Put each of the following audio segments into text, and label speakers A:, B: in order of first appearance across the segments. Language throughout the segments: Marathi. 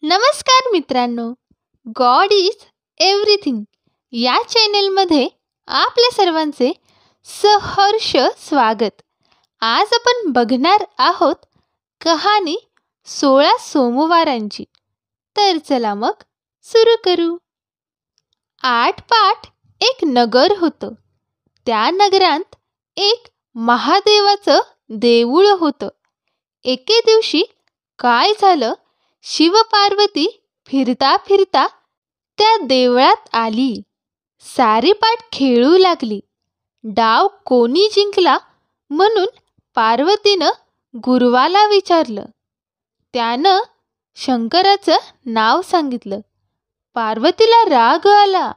A: नमस्कार मित्रांनो, गॉड इज एव्हरीथिंग या चॅनेलमध्ये आपल्या सर्वांचे सहर्ष स्वागत. आज आपण बघणार आहोत कहाणी 16 सोमवारांची. तर चला मग सुरू करू. आटपाट एक नगर होतं. त्या नगरात एक महादेवाचं देऊळ होतं. एके दिवशी काय झालं, शिवपार्वती फिरता फिरता त्या देवळात आली. सारी पाट खेळू लागली. डाव कोणी जिंकला म्हणून पार्वतीनं गुरुवाला विचारलं. त्यानं शंकराचं नाव सांगितलं. पार्वतीला राग आला.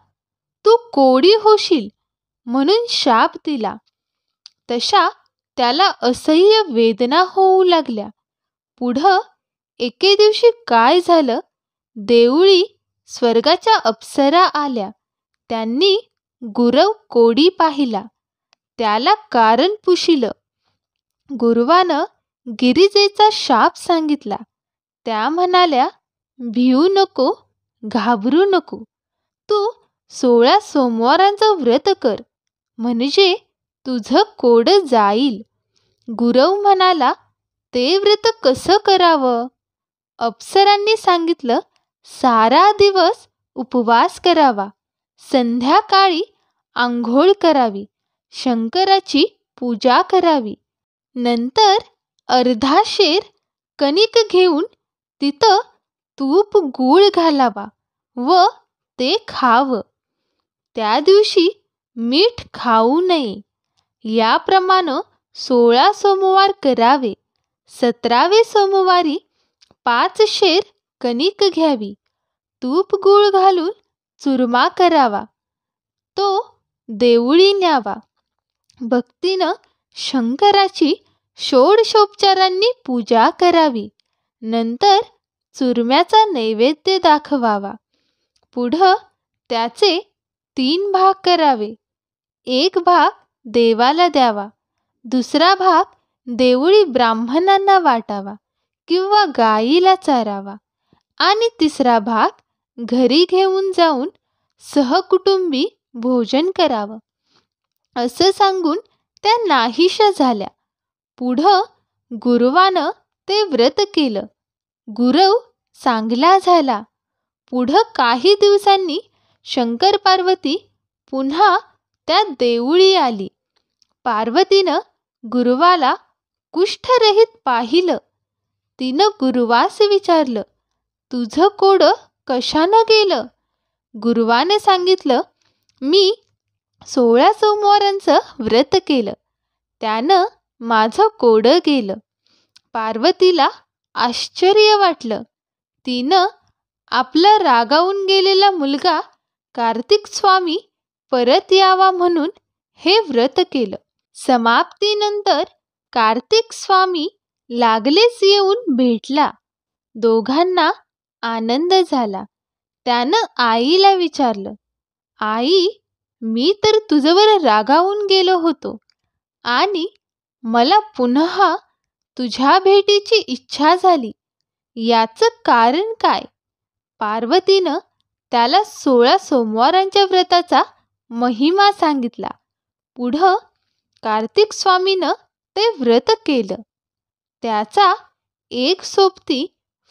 A: तू कोडी होशील म्हणून शाप दिला. तशा त्याला असह्य वेदना होऊ लागल्या. पुढं एके दिवशी काय झालं, देवळी स्वर्गाच्या अप्सरा आल्या. त्यांनी गुरव कोडी पाहिला. त्याला कारण पुशिलं. गुरुवानं गिरिजेचा शाप सांगितला. त्या म्हणाल्या, भिऊ नको, घाबरू नको. तू 16 सोमवारांचं व्रत कर, म्हणजे तुझं कोडं जाईल. गुरव म्हणाला, ते व्रत कसं करावं? अप्सरांनी सांगितलं, सारा दिवस उपवास करावा, संध्याकाळी आंघोळ करावी, शंकराची पूजा करावी. नंतर अर्धा शेर कणिक घेऊन तिथं तूप गूळ घालावा व ते खावं. त्या दिवशी मीठ खाऊ नये. याप्रमाणे 16 सोमवार करावे. 17व्या सोमवारी 5 शेर कणिक घ्यावी, तूप गूळ घालून चुरमा करावा, तो देवळी न्यावा. भक्तीनं शंकराची षोडशोपचारांनी पूजा करावी. नंतर चुरम्याचा नैवेद्य दाखवावा. पुढं त्याचे 3 भाग करावे. एक भाग देवाला द्यावा, दुसरा भाग देवळी ब्राह्मणांना वाटावा किंवा गायीला चारावा आणि तिसरा भाग घरी घेऊन जाऊन सहकुटुंबी भोजन करावं. असं सांगून त्या नाहीशा झाल्या. पुढं गुरुवानं ते व्रत केलं. गुरव चांगला झाला. पुढं काही दिवसांनी शंकर पार्वती पुन्हा त्या देवळी आली. पार्वतीनं गुरुवाला कुष्ठरहित पाहिलं. तिनं गुरुवास विचारलं, तुझं कोडं कशानं गेलं? गुरुवाने सांगितलं, मी 16 सोमवारांचं व्रत केलं, त्यानं माझं कोडं गेलं. पार्वतीला आश्चर्य वाटलं. तिनं आपला रागावून गेलेला मुलगा कार्तिक स्वामी परत यावा म्हणून हे व्रत केलं. समाप्तीनंतर कार्तिक स्वामी लागलेच येऊन भेटला. दोघांना आनंद झाला. त्यानं आईला विचारलं, आई, मी तर तुझ्यावर रागावून गेलो होतो आणि मला पुन्हा तुझ्या भेटीची इच्छा झाली. याचं कारण काय? पार्वतीनं त्याला 16 सोमवारांच्या व्रताचा महिमा सांगितला. पुढं कार्तिक स्वामीनं ते व्रत केलं. त्याचा एक सोबती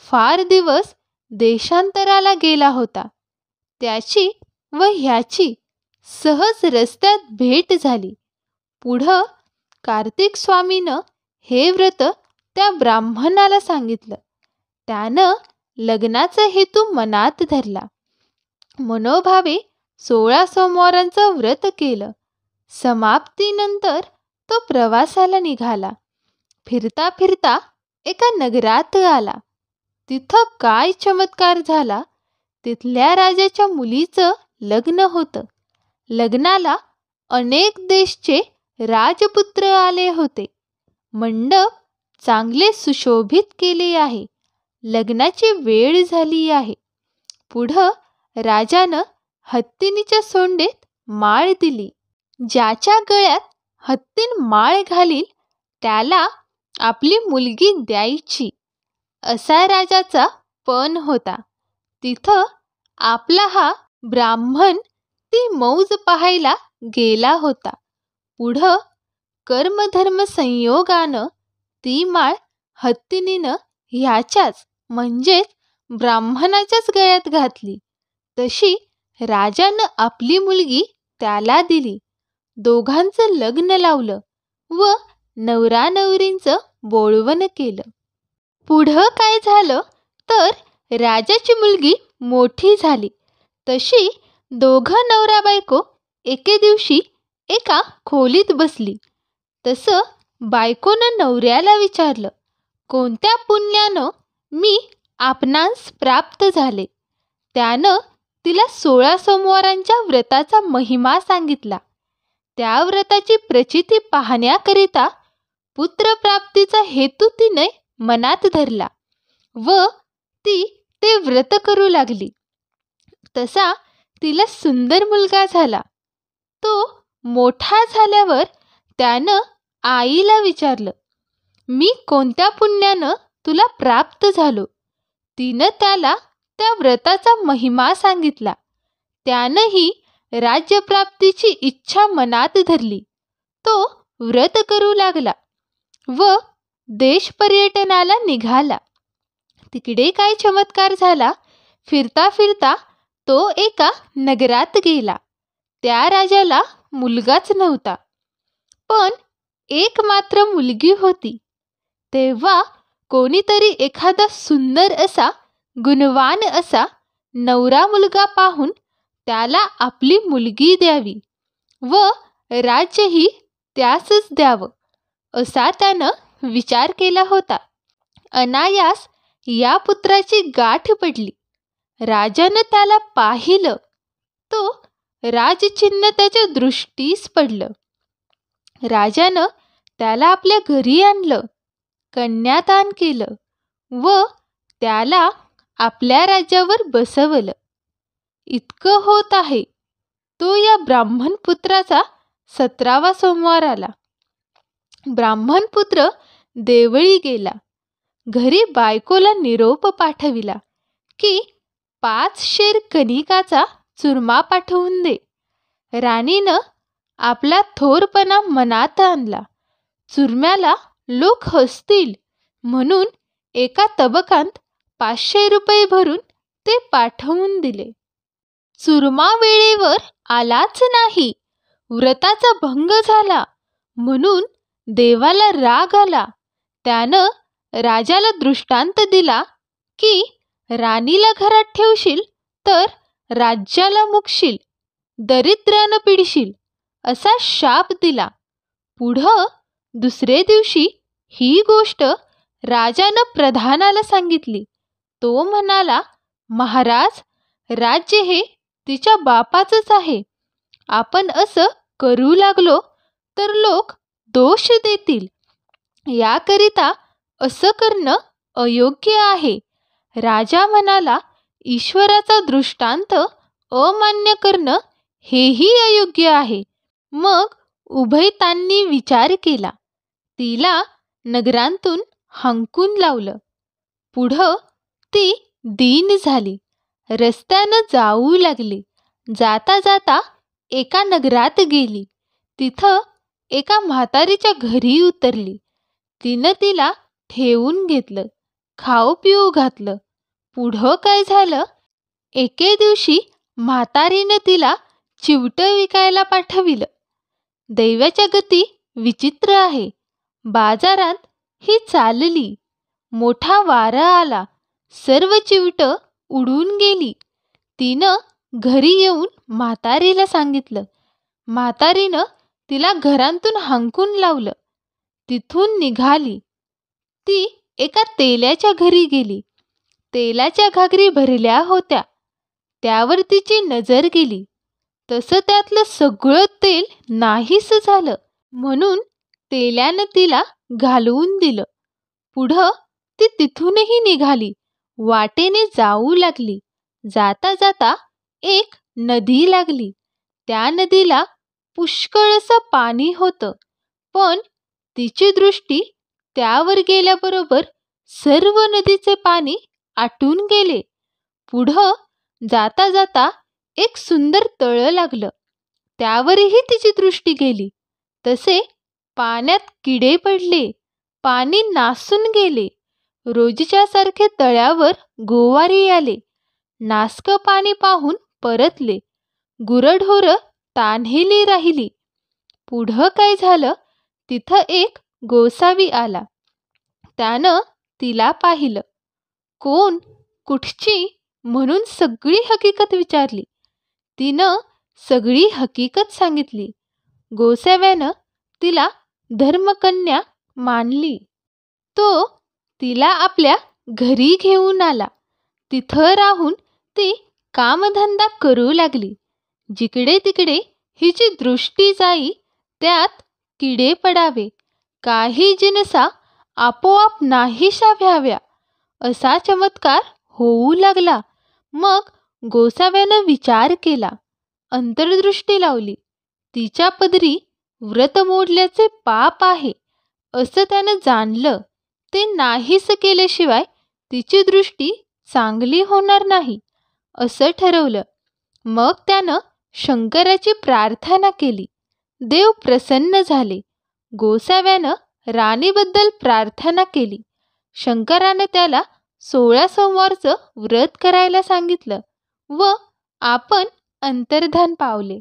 A: फार दिवस देशांतराला गेला होता. त्याची व ह्याची सहज रस्त्यात भेट झाली. पुढं कार्तिक स्वामीनं हे व्रत त्या ब्राह्मणाला सांगितलं. त्यानं लग्नाचा हेतू मनात धरला. मनोभावे 16 सोमवारांचं व्रत केलं. समाप्तीनंतर तो प्रवासाला निघाला. फिरता फिरता एका नगरात आला. तिथं काय चमत्कार झाला, तिथल्या राजाच्या मुलीचं लग्न होतं. लग्नाला अनेक देशचे राजपुत्र आले होते. मंडप चांगले सुशोभित केले आहे. लग्नाची वेळ झाली आहे. पुढं राजानं हत्तीनीच्या सोंडेत माळ दिली. ज्याच्या गळ्यात हत्तीन माळ घालील त्याला आपली मुलगी द्यायची, असा राजाचा पण होता. तिथं आपला हा ब्राह्मण ती मौज पाहायला गेला होता. पुढं कर्मधर्म संयोगानं ती माळ हत्तीनीनं ह्याच्याच म्हणजेच ब्राह्मणाच्याच गळ्यात घातली. तशी राजानं आपली मुलगी त्याला दिली. दोघांचं लग्न लावलं व नवरा नवरींचं बोळवण केलं. पुढं काय झालं तर राजाची मुलगी मोठी झाली. तशी दोघं नवरा बायको एके दिवशी एका खोलीत बसली. तसं बायकोनं नवऱ्याला विचारलं, कोणत्या पुण्यानं मी आपणास प्राप्त झाले. त्यानं तिला 16 सोमवारांच्या व्रताचा महिमा सांगितला. त्या व्रताची प्रचिती पाहण्याकरिता पुत्रप्राप्तीचा हेतू तिने मनात धरला व ती ते व्रत करू लागली. तसा तिला सुंदर मुलगा झाला. तो मोठा झाल्यावर त्यानं आईला विचारलं, मी कोणत्या पुण्यानं तुला प्राप्त झालो. तिनं त्याला त्या व्रताचा महिमा सांगितला. त्यानंही राज्यप्राप्तीची इच्छा मनात धरली. तो व्रत करू लागला व देश पर्यटनाला निघाला. तिकडे काय चमत्कार झाला. फिरता फिरता तो एका नगरात गेला. त्या राजाला मुलगाच नव्हता, पण एक मात्र मुलगी होती. तेव्हा कोणीतरी एखादा सुंदर असा गुणवान असा नवरा मुलगा पाहून त्याला आपली मुलगी द्यावी व राज्यही त्यासच द्यावं असा त्यानं विचार केला होता. अनायास या पुत्राची गाठ पडली. राजानं त्याला पाहिलं. तो राजचिन्ह त्याच्या दृष्टीस पडलं. राजानं त्याला आपल्या घरी आणलं, कन्यादान केलं व त्याला आपल्या राज्यावर बसवलं. इतकं होत आहे तो या ब्राह्मणपुत्राचा 17वा सोमवार आला. ब्राह्मणपुत्र देवळी गेला. घरी बायकोला निरोप पाठविला की 5 शेर कणिकाचा चुरमा पाठवून दे. राणीनं आपला थोरपणा मनात आणला. चुरम्याला लोक हसतील म्हणून एका तबकांत 500 रुपये भरून ते पाठवून दिले. चुरमा वेळेवर आलाच नाही. व्रताचा भंग झाला म्हणून देवाला राग आला. त्यानं राजाला दृष्टांत दिला की राणीला घरात ठेवशील तर राज्याला मुकशील, दरिद्रानं पिडशील असा शाप दिला. पुढं दुसरे दिवशी ही गोष्ट राजानं प्रधानाला सांगितली. तो म्हणाला, महाराज, राज्य हे तिच्या बापाचंच आहे. आपण असं करू लागलो तर लोक दोष देतील. याकरिता असं करणं अयोग्य आहे. राजा म्हणाला, ईश्वराचा दृष्टांत अमान्य करणं हेही अयोग्य आहे. मग उभयतांनी विचार केला. तिला नगरांतून हांकून लावलं. पुढं ती दीन झाली. रस्त्यानं जाऊ लागली. जाता जाता एका नगरात गेली. तिथं एका म्हातारीच्या घरी उतरली. तिनं तिला ठेवून घेतलं, खाऊ पिऊ घातलं. पुढं काय झालं, एके दिवशी म्हातारीनं तिला चिवटं विकायला पाठविलं. दैवाच्या गती विचित्र आहे. बाजारात ही चालली. मोठा वारा आला. सर्व चिवटं उडून गेली. तिनं घरी येऊन म्हातारीला सांगितलं. म्हातारीनं तिला घरातून हांकून लावलं. तिथून निघाली. ती एका तेलाच्या घरी गेली. तेलाच्या घागरी भरल्या होत्या. त्यावर तिची नजर गेली. तसं त्यातलं सगळं तेल नाहीस झालं. म्हणून तेल्यानं तिला घालवून दिलं. पुढं ती तिथूनही निघाली. वाटेने जाऊ लागली. जाता जाता एक नदी लागली. त्या नदीला पुष्कळ असं पाणी होतं. पण तिची दृष्टी त्यावर गेल्याबरोबर सर्व नदीचे पाणी आटून गेले. पुढं जाता जाता एक सुंदर तळं लागलं. त्यावरही तिची दृष्टी गेली. तसे पाण्यात किडे पडले, पाणी नासून गेले. रोजच्या सारखे तळ्यावर गोवारी आले. नासकं पाणी पाहून परतले. गुरढोरं तान्हेली राहिली. पुढं काय झालं, तिथं एक गोसावी आला. त्यानं तिला पाहिलं. कोण, कुठची म्हणून सगळी हकीकत विचारली. तिनं सगळी हकीकत सांगितली. गोसाव्यानं तिला धर्मकन्या मानली. तो तिला आपल्या घरी घेऊन आला. तिथं राहून ती कामधंदा करू लागली. जिकडे तिकडे हिची दृष्टी जाई त्यात किडे पडावे, काही जिनसा आपोआप नाहीशा व्हाव्या, असा चमत्कार होऊ लागला. मग गोसाव्यानं विचार केला, अंतर्दृष्टी लावली. तिच्या पदरी व्रत मोडल्याचे पाप आहे असं त्यानं जाणलं. ते नाहीस केल्याशिवाय तिची दृष्टी चांगली होणार नाही असं ठरवलं. मग त्यानं शंकराची प्रार्थना केली. देव प्रसन्न झाले. गोसाव्यानं राणीबद्दल प्रार्थना केली. शंकरानं त्याला 16 सोमवारचं व्रत करायला सांगितलं व आपण अंतर्धान पावले.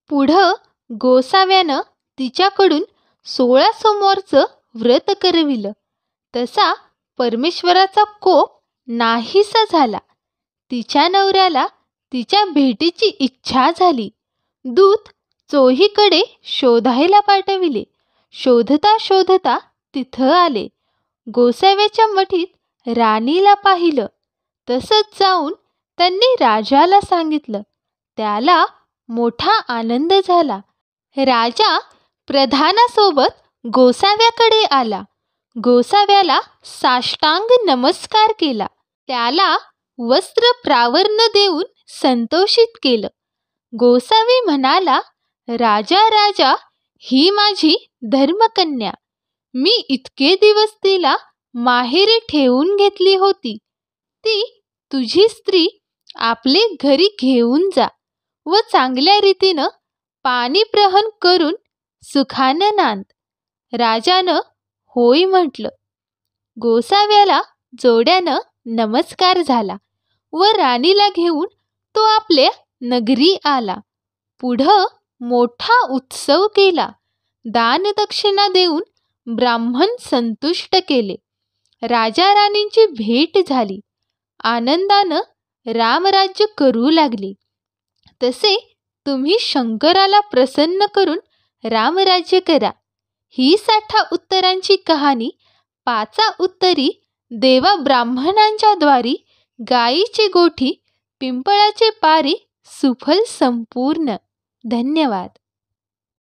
A: पुढं गोसाव्यानं तिच्याकडून 16 सोमवारचं व्रत करविलं. तसा परमेश्वराचा कोप नाहीसा झाला. तिच्या नवऱ्याला तिच्या भेटीची इच्छा झाली. दूत चोहीकडे शोधायला पाठविले. शोधता शोधता तिथं आले. गोसाव्याच्या मठीत राणीला पाहिलं. तसंच जाऊन त्यांनी राजाला सांगितलं. त्याला मोठा आनंद झाला. राजा प्रधानासोबत गोसाव्याकडे आला. गोसाव्याला साष्टांग नमस्कार केला. त्याला वस्त्र प्रावरण देऊन संतोषित केलं. गोसावी म्हणाला, राजा राजा, ही माझी धर्मकन्या. मी इतके दिवस तिला माहेरी ठेवून घेतली होती. ती तुझी स्त्री आपले घरी घेऊन जा व चांगल्या रीतीनं पाणीप्रहन करून सुखानं नांद. राजानं होय म्हटलं. गोसाव्याला जोड्यानं नमस्कार झाला व राणीला घेऊन तो आपल्या नगरी आला. पुढं मोठा उत्सव केला. दानदक्षिणा देऊन ब्राह्मण संतुष्ट केले. राजा राणींची भेट झाली. आनंदानं रामराज्य करू लागले. तसे तुम्ही शंकराला प्रसन्न करून रामराज्य करा. ही 60 उत्तरांची कहाणी 5 उत्तरी देवा ब्राह्मणांच्या द्वारी गायीची गोठी पिंपळाचे पारी सुफल संपूर्ण. धन्यवाद.